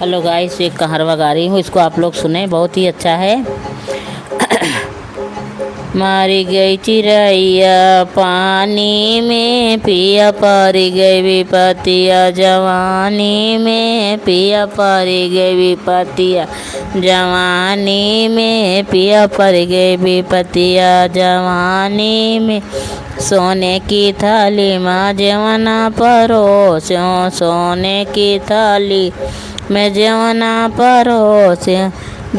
Hello guys, एक कहरवा गा रही हूँ, इसको आप लोग सुने, बहुत ही अच्छा है। मारी गई चिड़ैया पानी में, पिया परी गई विपतिया जवानी में, पिया परी गई विपतिया जवानी में, पिया परी गई विपतिया जवानी में। सोने की थाली माँ जवना परोस्यो, सोने की थाली मैं जवना परोस्यो,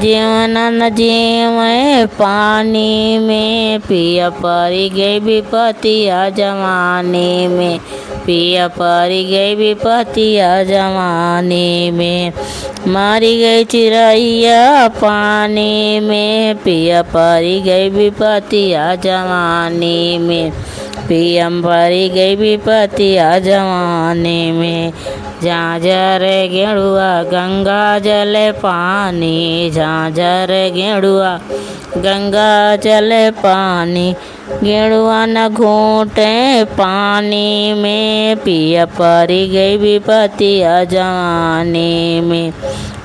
जीवन न जीवे पानी में, पिया परी गई विपतिया जवानी में, पिया परी गई विपतिया जवानी में। मारी गई चिड़ैया पानी में, पिया परी गई विपतिया जवानी में, पिया परी गई विपतिया जवानी में। झांझर गेड़ुआ गंगा जल पानी, झांझर गेड़ुआ गंगा जल पानी, गेड़ुआ न घूटे पानी में, पिया परी गई विपतिया जवानी में,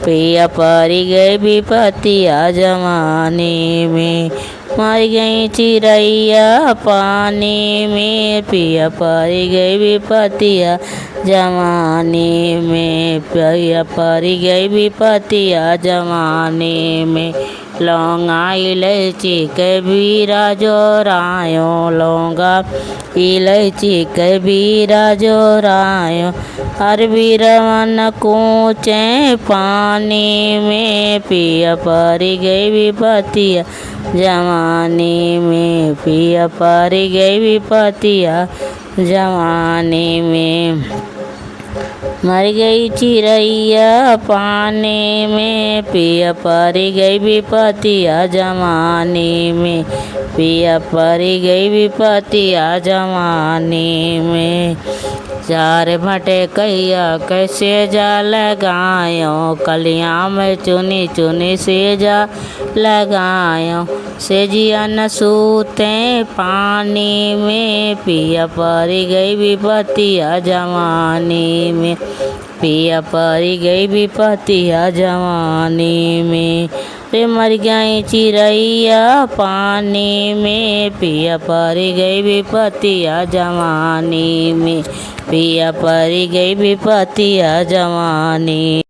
पिया परी गई विपतिया जवानी में। मर गई चिड़ैया पानी में, पिया परी गई विपतिया जवानी में, पिया परी गई विपतिया जवानी में। लौंगा इलायची कबीरा जोरायो, लौंगा इलायची कबीरा जोरायो, हर बीरवन कूचे पानी में, पिया परी गई विपतिया जवानी में, पिया परी गई विपतिया जवानी में। मर गई चिड़ैया पानी में, पिया परी गई विपतिया जवानी में, पिया परी गई विपतिया जवानी में। चार भटे कहिया कैसे जा लगायो, कलियाँ में चुनी चुनी से जा लगायो, सेजिया न सूते पानी में, पिया परी गई विपतिया जवानी में, पिया परी गई विपतिया जवानी में। रे मर गई चिड़ैया पानी में, पिया परी गई विपतिया जवानी में, पिया परी गई विपतिया जवानी।